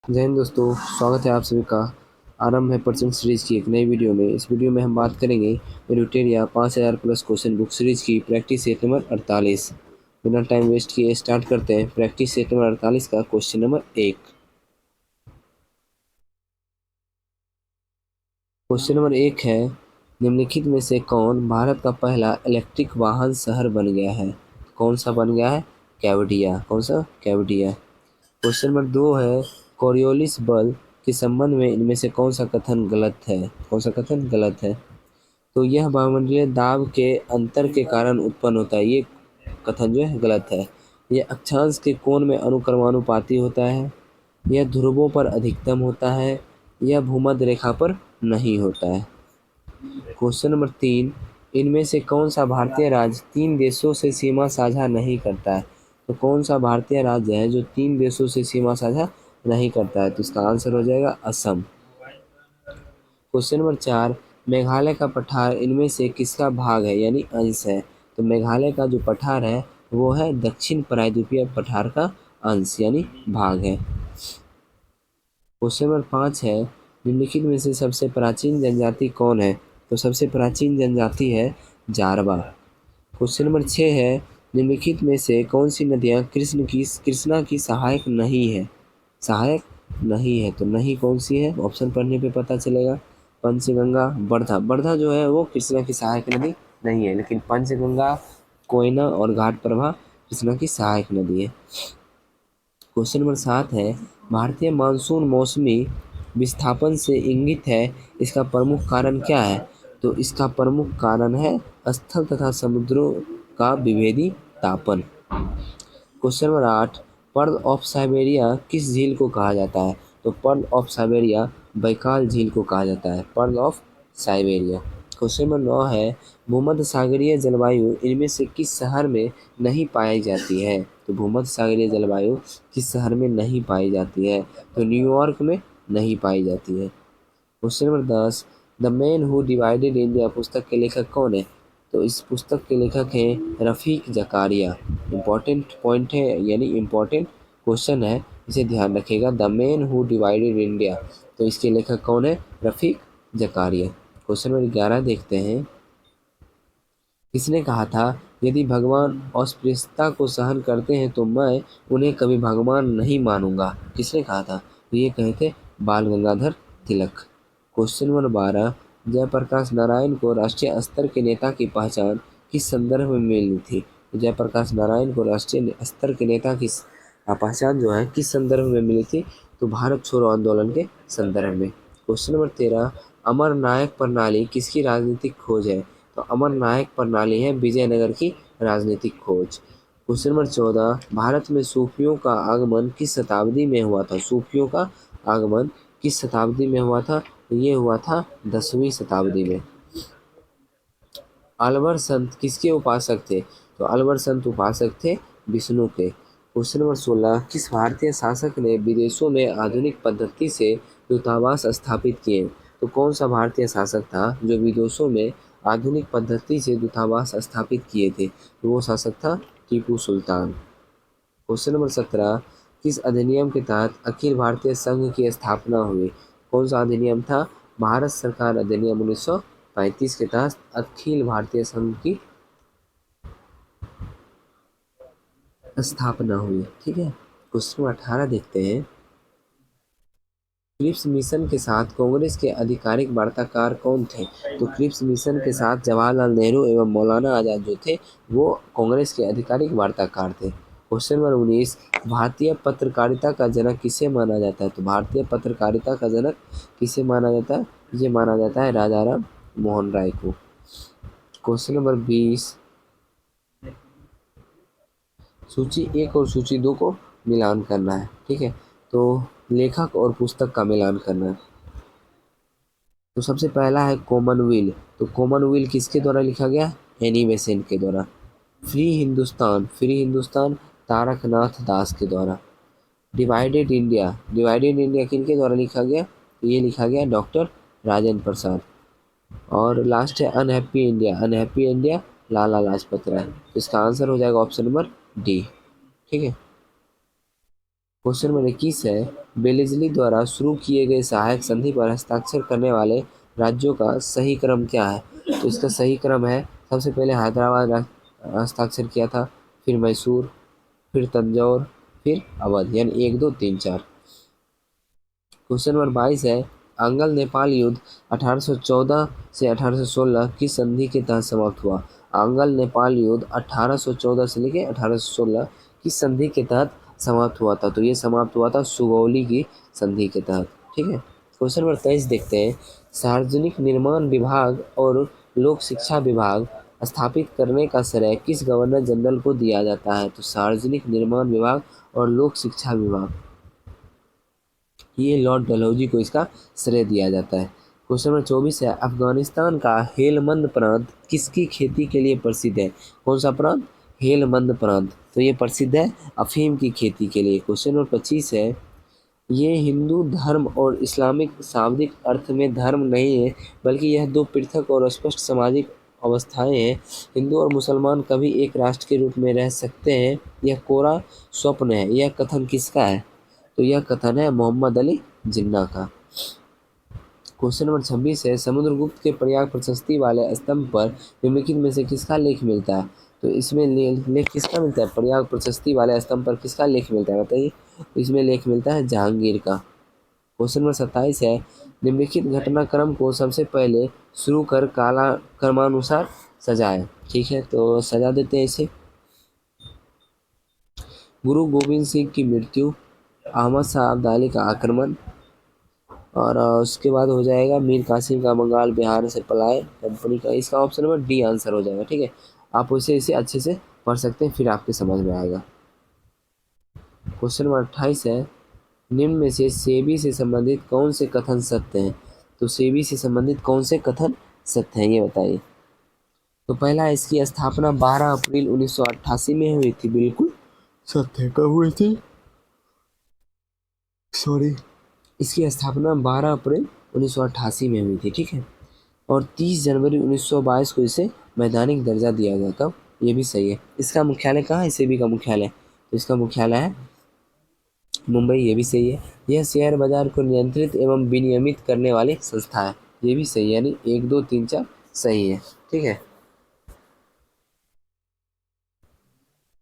जय हिंद दोस्तों, स्वागत है आप सभी का। आरंभ है पर्सन सीरीज की एक नई वीडियो में। इस वीडियो में हम बात करेंगे एडुटेरिया 5000 प्लस क्वेश्चन बुक सीरीज की प्रैक्टिस सेट नंबर 48। बिना टाइम वेस्ट किए स्टार्ट करते हैं प्रैक्टिस सेट नंबर 48 का क्वेश्चन नंबर 1। क्वेश्चन नंबर 1 है, निम्नलिखित में से कौन भारत का पहला इलेक्ट्रिक वाहन शहर बन गया है? कौन सा बन गया है? केवडिया। कौन सा? केवडिया। क्वेश्चन नंबर 2 है, कोरियोलिस बल के संबंध में इनमें से कौन सा कथन गलत है? कौन सा कथन गलत है? तो यह वायुमंडलीय दाब के अंतर के कारण उत्पन्न होता है। ये कथन जो है गलत है। यह अक्षांश के कोण में अनुक्रमानुपाती होता है। यह ध्रुवों पर अधिकतम होता है। यह भूमध्य रेखा पर नहीं होता है। क्वेश्चन नंबर 3, इनमें से कौन सा भारतीय राज्य 3 देशों से सीमा साझा नहीं करता है? तो कौन सा भारतीय राज्य है जो 3 देशों से सीमा साझा नहीं करता है? तो इसका आंसर हो जाएगा असम। क्वेश्चन नंबर 4, मेघालय का पठार इनमें से किसका भाग है यानी अंश है? तो मेघालय का जो पठार है वो है दक्षिण प्रायद्वीपीय पठार का अंश यानी भाग है। क्वेश्चन नंबर 5 है, निम्नलिखित में से सबसे प्राचीन जनजाति कौन है? तो सबसे प्राचीन जनजाति है जारवा। क्वेश्चन नंबर 6 है, निम्नलिखित में से कौन सी नदियाँ कृष्णा की सहायक नहीं है? सहायक नहीं है तो नहीं कौन सी है? ऑप्शन पढ़ने पे पता चलेगा। पंचगंगा, वर्धा। वर्धा जो है वो कृष्णा की सहायक नदी नहीं है, लेकिन पंचगंगा, कोयना और घाट प्रभा कृष्णा की सहायक नदी है। क्वेश्चन नंबर 7 है, भारतीय मानसून मौसमी विस्थापन से इंगित है, इसका प्रमुख कारण क्या है? तो इसका प्रमुख कारण है स्थल तथा समुद्रों का विभेदी तापन। Question number 8, pearl of Siberia किस झील को कहा जाता है? तो पर्ल ऑफ साइबेरिया बैकाल झील को कहा जाता है, pearl of Siberia. Question number 9 है, भूमध्य सागरीय जलवायु इनमें से किस शहर में नहीं पाई जाती है? तो भूमध्य सागरीय जलवायु किस शहर में नहीं पाई जाती है? तो न्यूयॉर्क में नहीं पाई जाती है। Question number 10, the man who divided India पुस्तक के लेखक कौन है? तो इस पुस्तक के लेखक हैं रफ़ीक ज़कारिया। इम्पॉर्टेंट पॉइंट है यानी इम्पॉर्टेंट क्वेश्चन है, इसे ध्यान रखिएगा। The man who divided India, तो इसके लेखक कौन है? रफ़ीक ज़कारिया। क्वेश्चन नंबर 11 देखते हैं, किसने कहा था, यदि भगवान अस्पृश्यता को सहन करते हैं तो मैं उन्हें कभी भगवान नहीं मानूंगा? किसने कहा था? तो ये कहे थे बाल गंगाधर तिलक। क्वेश्चन नंबर 12, जयप्रकाश नारायण को राष्ट्रीय स्तर के नेता की पहचान किस संदर्भ में मिली थी? तो जयप्रकाश नारायण को राष्ट्रीय स्तर के नेता की पहचान जो है किस संदर्भ में मिली थी? तो भारत छोड़ो आंदोलन के संदर्भ में। क्वेश्चन नंबर 13, अमर नायक प्रणाली किसकी राजनीतिक खोज है? तो अमर नायक प्रणाली है विजयनगर की राजनीतिक खोज। क्वेश्चन नंबर 14, भारत में सूफियों का आगमन किस शताब्दी में हुआ था? सूफियों का आगमन किस शताब्दी में हुआ था? ये हुआ था 10वीं शताब्दी में। अलवर संत किसके उपासक थे? तो अलवर संत उपासक थे विष्णु के। क्वेश्चन नंबर 16, किस भारतीय शासक ने विदेशों में आधुनिक पद्धति से दूतावास स्थापित किए? तो कौन सा भारतीय शासक था जो विदेशों में आधुनिक पद्धति से दूतावास स्थापित किए थे? तो वो शासक था टीपू सुल्तान। क्वेश्चन नंबर 17, किस अधिनियम के तहत अखिल भारतीय संघ की स्थापना हुई? कौन सा अधिनियम था? भारत सरकार अधिनियम 1935 के तहत अखिल भारतीय संघ की स्थापना हुई। ठीक है। क्वेश्चन नंबर 18 देखते हैं, क्रिप्स मिशन के साथ कांग्रेस के आधिकारिक वार्ताकार कौन थे? तो क्रिप्स मिशन के साथ जवाहरलाल नेहरू एवं मौलाना आजाद जो थे वो कांग्रेस के आधिकारिक वार्ताकार थे। क्वेश्चन नंबर 19, भारतीय पत्रकारिता का जनक किसे माना जाता है? तो भारतीय पत्रकारिता का जनक किसे माना जाता है? ये माना जाता है राजा राम मोहन राय को। क्वेश्चन नंबर 20, सूची 1 और सूची 2 को मिलान करना है। ठीक है, तो लेखक और पुस्तक का मिलान करना है। तो सबसे पहला है कॉमनवेल्थ। तो कॉमनवेल्थ किसके द्वारा लिखा गया? एनी बेसेंट के द्वारा। फ्री हिंदुस्तान, फ्री हिंदुस्तान तारकनाथ दास के द्वारा। डिवाइडेड इंडिया, डिवाइडेड इंडिया किनके द्वारा लिखा गया? तो ये लिखा गया डॉक्टर राजेंद्र प्रसाद। और लास्ट है unhappy India, unhappy India Lala Lajpat Rai. तो इसका आंसर हो जाएगा ऑप्शन नंबर डी। ठीक है। क्वेश्चन नंबर 21 है, बेलेजली द्वारा शुरू किए गए सहायक संधि पर हस्ताक्षर करने वाले राज्यों का सही क्रम क्या है? तो इसका सही क्रम है, सबसे पहले हैदराबाद हस्ताक्षर किया था, फिर मैसूर, फिर तंजौर, फिर अवध, यानी 1 2 3 4। क्वेश्चन नंबर 22 है, आंगल नेपाल युद्ध 1814 से 1816 किस संधि के तहत समाप्त हुआ? आंगल नेपाल युद्ध 1814 से लेकर 1816 किस संधि के तहत समाप्त हुआ था? तो ये समाप्त हुआ था सुगौली की संधि के तहत। ठीक है। क्वेश्चन नंबर 23 देखते हैं, सार्वजनिक निर्माण विभाग और लोक शिक्षा विभाग स्थापित करने का श्रेय किस गवर्नर जनरल को दिया जाता है? तो सार्वजनिक निर्माण विभाग और लोक शिक्षा विभाग, ये लॉर्ड डलहौजी को इसका श्रेय दिया जाता है। क्वेश्चन नंबर 24 है, अफगानिस्तान का हेलमंद प्रांत किसकी खेती के लिए प्रसिद्ध है? कौन सा प्रांत? हेलमंद प्रांत। तो ये प्रसिद्ध है अफीम की खेती के लिए। क्वेश्चन नंबर 25 है, ये हिंदू धर्म और इस्लामिक शाब्दिक अर्थ में धर्म नहीं है, बल्कि यह दो पृथक और स्पष्ट सामाजिक अवस्थाएं हैं। हिंदू और मुसलमान कभी एक राष्ट्र के रूप में रह सकते हैं, यह कोरा स्वप्न है। यह कथन किसका है? तो यह कथन है मोहम्मद अली जिन्ना का। क्वेश्चन नंबर 26 है, समुद्रगुप्त के प्रयाग प्रशस्ति वाले स्तंभ पर निम्नलिखित में से किसका लेख मिलता है? तो इसमें लेख किसका मिलता है? प्रयाग प्रशस्ति वाले स्तंभ पर किसका लेख मिलता है बताइए? इसमें लेख मिलता है जहांगीर का। क्वेश्चन नंबर 27 है, निम्नलिखित घटनाक्रम को सबसे पहले शुरू कर काला क्रमानुसार सजाए। ठीक है, तो सजा देते हैं इसे। गुरु गोविंद सिंह की मृत्यु, अहमद शाह अब्दाली का आक्रमण, और उसके बाद हो जाएगा मीर कासिम का बंगाल बिहार से पलाए कंपनी का। इसका ऑप्शन नंबर डी आंसर हो जाएगा। ठीक है, आप उसे इसे अच्छे से पढ़ सकते हैं, फिर आपके समझ में आएगा। क्वेश्चन नंबर 28 है, निम्न में से सेबी से संबंधित कौन से कथन सत्य हैं? तो सेबी से संबंधित कौन से कथन सत्य हैं, ये बताइए। तो पहला, इसकी स्थापना 12 अप्रैल 1988 में हुई थी। बिल्कुल सत्य। कब हुई थी? सॉरी, इसकी स्थापना 12 अप्रैल 1988 में हुई थी। ठीक है, और 30 जनवरी 1922 को इसे वैधानिक दर्जा दिया गया। कब? ये भी सही है। इसका मुख्यालय कहाँ है? सेबी का मुख्यालय, तो इसका मुख्यालय है मुंबई। ये भी सही है। यह शेयर बाजार को नियंत्रित एवं विनियमित करने वाली संस्था है। ये भी सही है, यानी 1 2 3 4 सही है। ठीक है।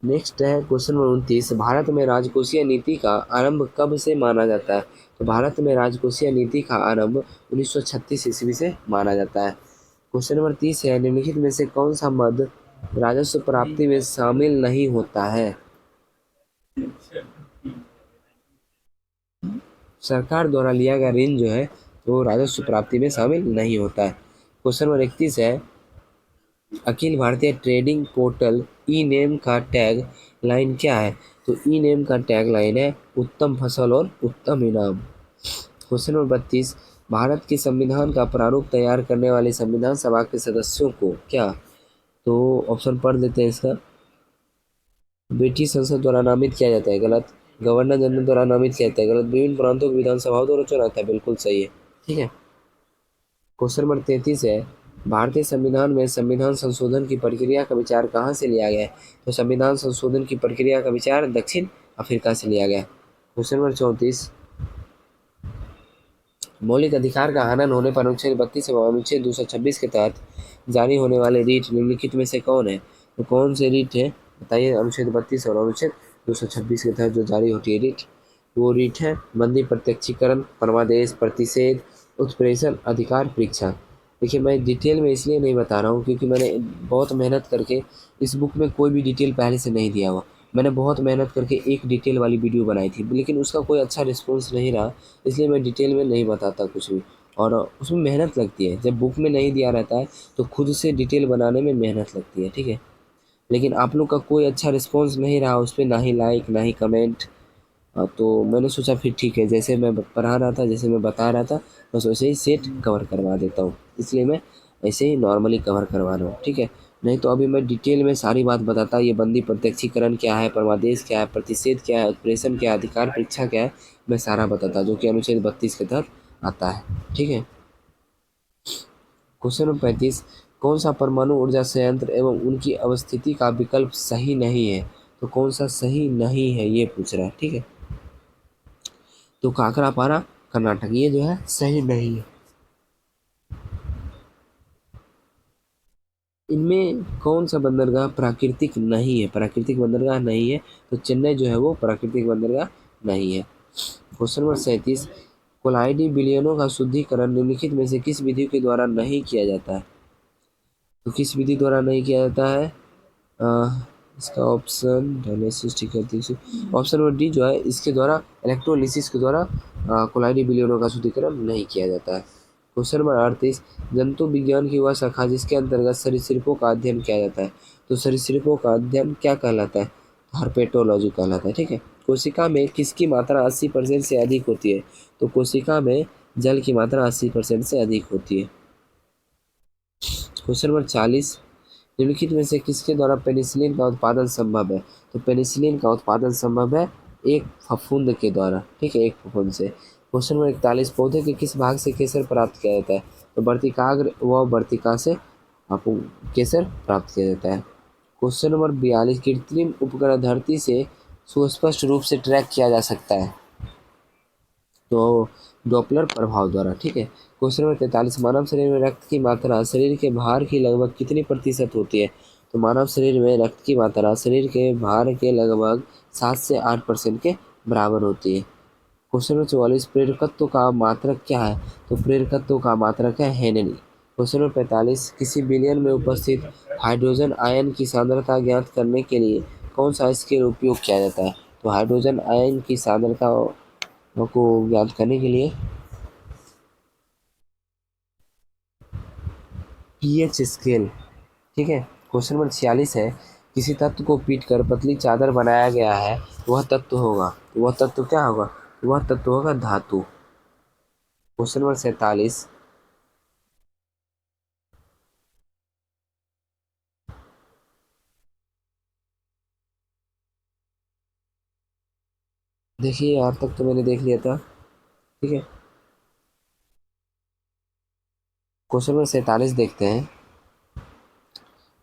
नेक्स्ट है क्वेश्चन नंबर 29, भारत में राजकोषीय नीति का आरंभ कब से माना जाता है? तो भारत में राजकोषीय नीति का आरंभ 1936 ईस्वी से माना जाता है। क्वेश्चन नंबर 30 है, निम्नलिखित में से कौन सा मद राजस्व प्राप्ति में शामिल नहीं होता है? सरकार द्वारा लिया गया ऋण जो है वो राजस्व प्राप्ति में शामिल नहीं होता है। क्वेश्चन नंबर 31 है, Akhil Bharatiya trading portal e name का टैग लाइन क्या है? तो ई नेम का टैग लाइन है उत्तम फसल और उत्तम इनाम। क्वेश्चन नंबर 32, भारत के संविधान का प्रारूप तैयार करने वाली संविधान सभा के सदस्यों को क्या? तो ऑप्शन पढ़ देते हैं इसका। ब्रिटिश संसद द्वारा नामित किया जाता है। गलत। गवर्नर जनरल द्वारा नामित किया जाता है। गलत। विभिन्न प्रांतों की विधानसभाओं द्वारा चुना जाता है। बिल्कुल सही है। ठीक है। क्वेश्चन नंबर 33 है, भारतीय संविधान में संविधान संशोधन की प्रक्रिया का विचार कहाँ से लिया गया है? तो संविधान संशोधन की प्रक्रिया का विचार दक्षिण अफ्रीका से लिया गया। क्वेश्चन नंबर 34, मौलिक अधिकार का हनन होने पर अनुच्छेद 32 एवं अनुच्छेद 226 के तहत जारी होने वाले रीट निम्नलिखित में से कौन है? तो कौन से रीट है बताइए? अनुच्छेद 32 और अनुच्छेद 226 के तहत जो जारी होती है रीट, वो रीट है बंदी, प्रत्यक्षीकरण, परमादेश, प्रतिषेध, उत्प्रेषण, अधिकार परीक्षा। देखिए, मैं डिटेल में इसलिए नहीं बता रहा हूँ क्योंकि मैंने बहुत मेहनत करके इस बुक में कोई भी डिटेल पहले से नहीं दिया हुआ। मैंने बहुत मेहनत करके एक डिटेल वाली वीडियो बनाई थी, लेकिन उसका कोई अच्छा रिस्पॉन्स नहीं रहा, इसलिए मैं डिटेल में नहीं बताता कुछ भी। और उसमें मेहनत लगती है, जब बुक में नहीं दिया रहता है तो खुद से डिटेल बनाने में मेहनत लगती है। ठीक है, लेकिन आप लोग का कोई अच्छा रिस्पॉन्स नहीं रहा उस पर, ना ही लाइक ना ही कमेंट। तो मैंने सोचा फिर ठीक है, जैसे मैं पढ़ा रहा था, जैसे मैं बता रहा था, बस वैसे ही सेट कवर करवा देता हूँ, इसलिए मैं ऐसे ही नॉर्मली कवर करवा रहा हूँ। ठीक है, नहीं तो अभी मैं डिटेल में सारी बात बताता, ये बंदी प्रत्यक्षीकरण क्या है, परमादेश क्या है, प्रतिषेध क्या है, उत्प्रेषण क्या है, अधिकार परीक्षा क्या है, मैं सारा बताता, जो कि अनुच्छेद 32 के तहत आता है। ठीक है। क्वेश्चन नंबर 35, कौन सा परमाणु ऊर्जा संयंत्र एवं उनकी अवस्थिति का विकल्प सही नहीं है? तो कौन सा सही नहीं है ये पूछ रहा है। ठीक है, तो काकरापारा कर्नाटक, ये जो है सही नहीं है। इनमें कौन सा बंदरगाह प्राकृतिक नहीं है? प्राकृतिक बंदरगाह नहीं है, तो चेन्नई जो है वो प्राकृतिक बंदरगाह नहीं है। क्वेश्चन नंबर 37, कोलाइडी विलयनों का शुद्धिकरण निम्नलिखित में से किस विधि के द्वारा नहीं किया जाता है? तो किस विधि द्वारा नहीं किया जाता है? इसका ऑप्शन डायलिसिस, ठीक है, ऑप्शन नंबर डी जो है इसके द्वारा, इलेक्ट्रोलिसिस के द्वारा कोलाइडी विलयनों का शुद्धिकरण नहीं किया जाता है। क्वेश्चन नंबर 38, जंतु विज्ञान की वह शाखा जिसके अंतर्गत सरीसृपों का अध्ययन किया जाता है। तो सरीसृपों का अध्ययन क्या कहलाता है? हर्पेटोलॉजी कहलाता है। ठीक है। कोशिका में किसकी मात्रा 80% से अधिक होती है? तो कोशिका में जल की मात्रा 80% से अधिक होती है। क्वेश्चन नंबर 40, निम्नलिखित में से किसके द्वारा पेनिसिलिन का उत्पादन संभव है? तो पेनिसिलिन का उत्पादन संभव है एक फफूंद के द्वारा। ठीक है, एक फफूंद से। क्वेश्चन नंबर 41, पौधे के किस भाग से केसर प्राप्त किया जाता है? तो वर्तिकाग्र व वर्तिका से आपको केसर प्राप्त किया जाता है। क्वेश्चन नंबर 42, कृत्रिम उपग्रह धरती से सुस्पष्ट रूप से ट्रैक किया जा सकता है? तो डॉपलर प्रभाव द्वारा। ठीक है। क्वेश्चन नंबर 43, मानव शरीर में रक्त की मात्रा शरीर के भार की लगभग कितनी प्रतिशत होती है? तो मानव शरीर में रक्त की मात्रा शरीर के भार के लगभग 7 से 8% के बराबर होती है। क्वेश्चन नंबर 44, प्रेरकत्व का मात्रक क्या है? तो प्रेरकत्व का मात्रक है हेनरी। क्वेश्चन नंबर 45, किसी विलयन में उपस्थित हाइड्रोजन आयन की सांद्रता ज्ञात करने के लिए कौन सा स्केल उपयोग किया जाता है? तो हाइड्रोजन आयन की सांद्रता को ज्ञात करने के लिए पीएच स्केल। ठीक है। क्वेश्चन नंबर 46 है, किसी तत्व को पीटकर पतली चादर बनाया गया है, वह तत्व होगा, वह तत्व क्या होगा? वह तत्व होगा धातु। क्वेश्चन नंबर 47, देखिए यहाँ तक तो मैंने देख लिया था। ठीक है। क्वेश्चन नंबर 47 देखते हैं,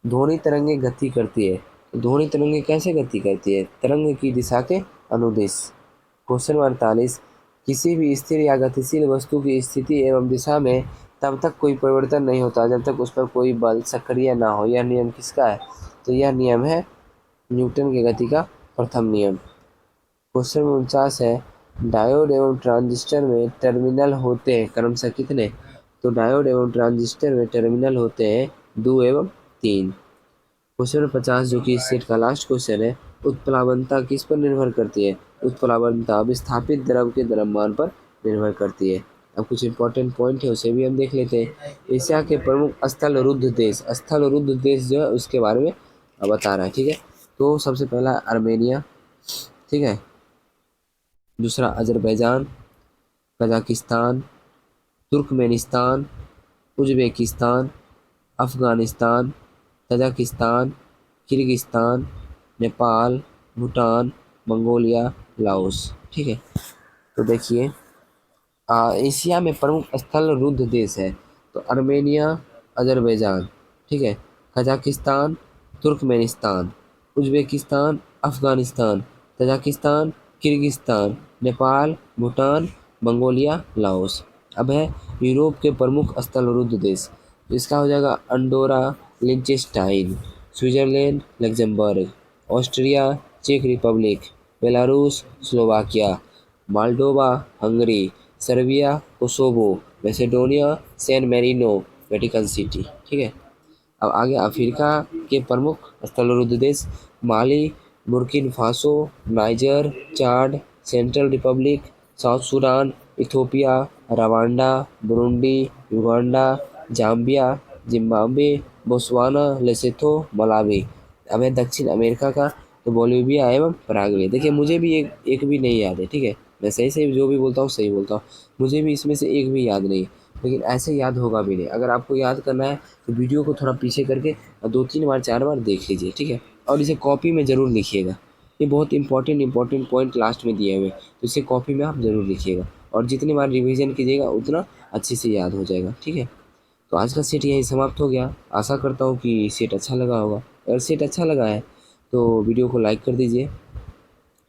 ध्वनि तरंगे गति करती है। तो ध्वनि तरंगे कैसे गति करती है? तरंग की दिशा के अनुदिश। क्वेश्चन नंबर 48, किसी भी स्थिर या गतिशील वस्तु की स्थिति एवं दिशा में तब तक कोई परिवर्तन नहीं होता जब तक उस पर कोई बल सक्रिय ना हो। यह नियम किसका है? तो यह नियम है न्यूटन की गति का प्रथम नियम। क्वेश्चन 49 है, डायोड एवं ट्रांजिस्टर में टर्मिनल होते हैं क्रमशः कितने? तो डायोड एवं ट्रांजिस्टर में टर्मिनल होते हैं 2 एवं 3। क्वेश्चन 50 जो कि इस सेट का लास्ट क्वेश्चन है, उत्प्लावनता किस पर निर्भर करती है? उत्प्लावनता विस्थापित द्रव के द्रव्यमान पर निर्भर करती है। अब कुछ इंपॉर्टेंट पॉइंट है उसे भी हम देख लेते हैं। एशिया के प्रमुख स्थल रुद्ध देश, स्थल रुद्ध देश जो है उसके बारे में बता रहा है। ठीक है। तो सबसे पहला आर्मेनिया, ठीक है, दूसरा Azerbaijan, Kazakhstan, Turkmenistan, Uzbekistan, Afghanistan, Tajikistan, Kyrgyzstan, Nepal, Bhutan, Mongolia, Laos. ठीक है। तो देखिए एशिया में प्रमुख स्थल रुद्ध देश है, तो आर्मेनिया, अजरबैजान, ठीक है, Kazakhstan, Turkmenistan, Uzbekistan, Afghanistan, Tajikistan, Kyrgyzstan, Nepal, Bhutan, Mongolia, Laos. अब है यूरोप के प्रमुख स्थल रुद्ध देश, तो इसका हो जाएगा Andorra, Liechtenstein, Switzerland, Luxembourg, Austria, चेक Republic, Belarus, Slovakia, Moldova, Hungary, Serbia, Kosovo, Macedonia, San Marino, Vatican City. ठीक है। अब आगे अफ्रीका के प्रमुख स्थलरुद्ध देश, Mali, Burkina Faso, Niger, Chad, Central Republic, South Sudan, Ethiopia, Rwanda, Burundi, Uganda, Zambia, Zimbabwe, Botswana, Lesotho, Malawi. अब है दक्षिण अमेरिका का, तो बोलिविया एवं पराग्वे। देखिए मुझे भी एक भी नहीं याद है। ठीक है, मैं सही सही जो भी बोलता हूँ सही बोलता हूँ, मुझे भी इसमें से एक भी याद नहीं है, लेकिन ऐसे याद होगा भी नहीं। अगर आपको याद करना है तो वीडियो को थोड़ा पीछे करके 2-3 बार 4 बार देख लीजिए। ठीक है, और इसे कॉपी में ज़रूर लिखिएगा, ये बहुत इंपॉर्टेंट पॉइंट लास्ट में दिए हुए हैं, तो इसे कॉपी में आप ज़रूर लिखिएगा, और जितनी बार रिवीजन कीजिएगा उतना अच्छे से याद हो जाएगा। ठीक है। तो आज का सेट यहीं समाप्त हो गया। आशा करता हूँ कि सेट अच्छा लगा होगा। अगर सेट अच्छा लगा है तो वीडियो को लाइक कर दीजिए,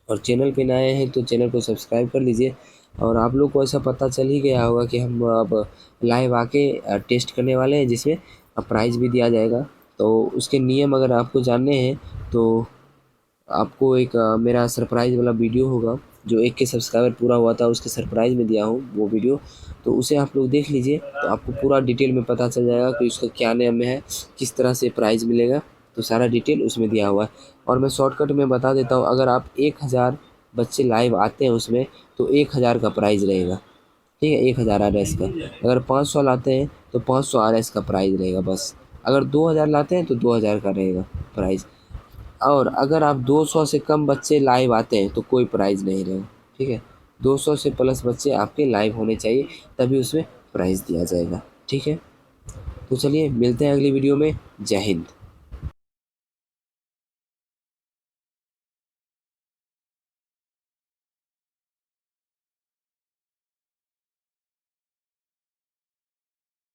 और चैनल पे नए हैं तो चैनल को सब्सक्राइब कर लीजिए, और आप लोग को ऐसा पता चल ही गया होगा कि हम अब लाइव आके टेस्ट करने वाले हैं, जिसमें प्राइज़ भी दिया जाएगा। तो उसके नियम अगर आपको जानने हैं तो आपको एक मेरा सरप्राइज़ वाला वीडियो होगा, जो 1 के सब्सक्राइबर पूरा हुआ था उसके सरप्राइज़ में दिया हूँ वो वीडियो, तो उसे आप लोग देख लीजिए, तो आपको पूरा डिटेल में पता चल जाएगा कि उसका क्या नियम है, किस तरह से प्राइज़ मिलेगा, तो सारा डिटेल उसमें दिया हुआ है। और मैं शॉर्टकट में बता देता हूँ, अगर आप 1000 बच्चे लाइव आते हैं उसमें, तो 1000 का प्राइज़ रहेगा, ठीक है, 1000 आरएस का। अगर 500 लाते हैं तो 500 आरएस का प्राइज़ रहेगा बस। अगर 2000 लाते हैं तो 2000 का रहेगा प्राइज़। और अगर आप 200 से कम बच्चे लाइव आते हैं तो कोई प्राइज़ नहीं रहेगा, ठीक है। 200 से प्लस बच्चे आपके लाइव होने चाहिए, तभी उसमें प्राइज़ दिया जाएगा, ठीक है। तो चलिए मिलते हैं अगली वीडियो में। जय हिंद।